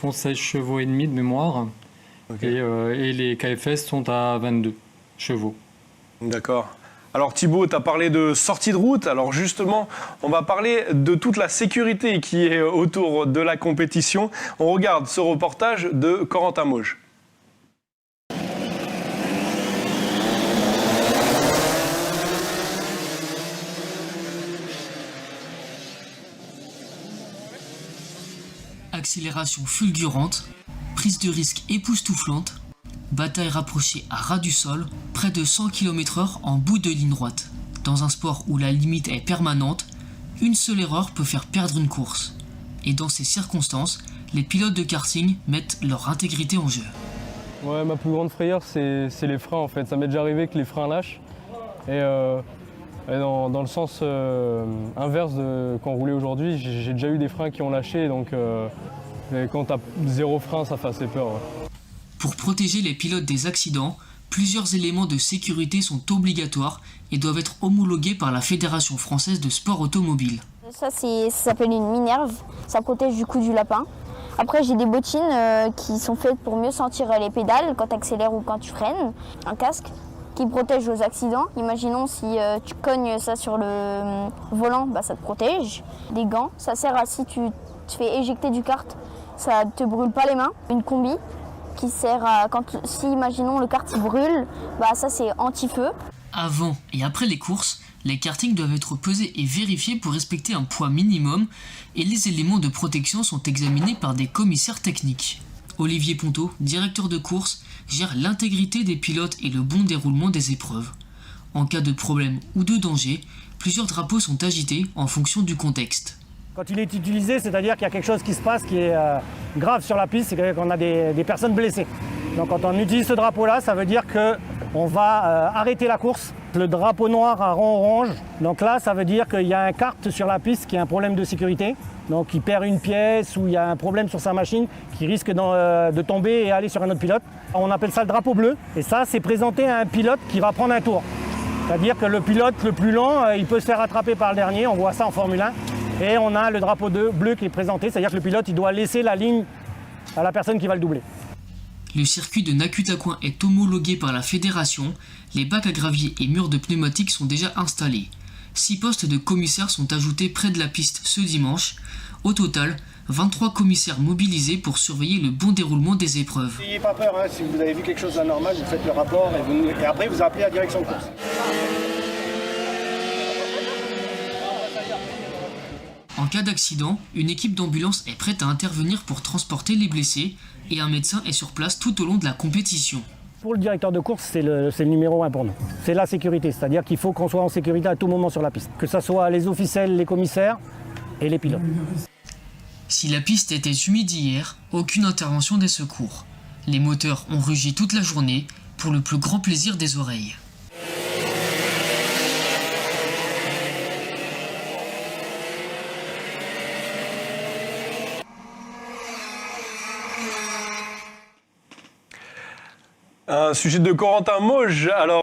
font 16 chevaux et demi de mémoire. Ok. Et les KFS sont à 22 chevaux. D'accord. Alors Thibaut, tu as parlé de sortie de route. Alors justement, on va parler de toute la sécurité qui est autour de la compétition. On regarde ce reportage de Corentin Mauge. Accélération fulgurante, prise de risque époustouflante, bataille rapprochée à ras du sol, près de 100 km/h en bout de ligne droite. Dans un sport où la limite est permanente, une seule erreur peut faire perdre une course. Et dans ces circonstances, les pilotes de karting mettent leur intégrité en jeu. Ouais, ma plus grande frayeur, c'est les freins en fait. Ça m'est déjà arrivé que les freins lâchent. Et dans le sens inverse de quand on roulait aujourd'hui, j'ai déjà eu des freins qui ont lâché. Donc quand t'as zéro frein, ça fait assez peur. Ouais. Pour protéger les pilotes des accidents, plusieurs éléments de sécurité sont obligatoires et doivent être homologués par la Fédération française de sport automobile. Ça s'appelle une minerve, ça protège du coup du lapin. Après j'ai des bottines qui sont faites pour mieux sentir les pédales quand tu accélères ou quand tu freines. Un casque qui protège aux accidents. Imaginons si tu cognes ça sur le volant, bah, ça te protège. Des gants, ça sert à si tu te fais éjecter du kart, ça ne te brûle pas les mains. Une combi qui sert à si imaginons le kart il brûle, bah ça c'est anti-feu. Avant et après les courses, les kartings doivent être pesés et vérifiés pour respecter un poids minimum et les éléments de protection sont examinés par des commissaires techniques. Olivier Ponto, directeur de course, gère l'intégrité des pilotes et le bon déroulement des épreuves. En cas de problème ou de danger, plusieurs drapeaux sont agités en fonction du contexte. Quand il est utilisé, c'est-à-dire qu'il y a quelque chose qui se passe qui est grave sur la piste, c'est qu'on a des personnes blessées. Donc quand on utilise ce drapeau-là, ça veut dire qu'on va arrêter la course. Le drapeau noir à rond orange, donc là ça veut dire qu'il y a un kart sur la piste qui a un problème de sécurité. Donc il perd une pièce ou il y a un problème sur sa machine qui risque de tomber et aller sur un autre pilote. On appelle ça le drapeau bleu et ça c'est présenté à un pilote qui va prendre un tour. C'est-à-dire que le pilote le plus lent, il peut se faire rattraper par le dernier, on voit ça en Formule 1. Et on a le drapeau bleu qui est présenté, c'est-à-dire que le pilote il doit laisser la ligne à la personne qui va le doubler. Le circuit de Nakutacoin est homologué par la fédération, les bacs à gravier et murs de pneumatiques sont déjà installés. 6 postes de commissaires sont ajoutés près de la piste ce dimanche. Au total, 23 commissaires mobilisés pour surveiller le bon déroulement des épreuves. N'ayez pas peur, hein, si vous avez vu quelque chose d'anormal, vous faites le rapport et après vous appelez la direction de course. En cas d'accident, une équipe d'ambulance est prête à intervenir pour transporter les blessés et un médecin est sur place tout au long de la compétition. Pour le directeur de course, c'est le numéro 1 pour nous. C'est la sécurité, c'est-à-dire qu'il faut qu'on soit en sécurité à tout moment sur la piste. Que ce soit les officiels, les commissaires et les pilotes. Si la piste était humide hier, aucune intervention des secours. Les moteurs ont rugi toute la journée pour le plus grand plaisir des oreilles. Un sujet de Corentin Mauge. Alors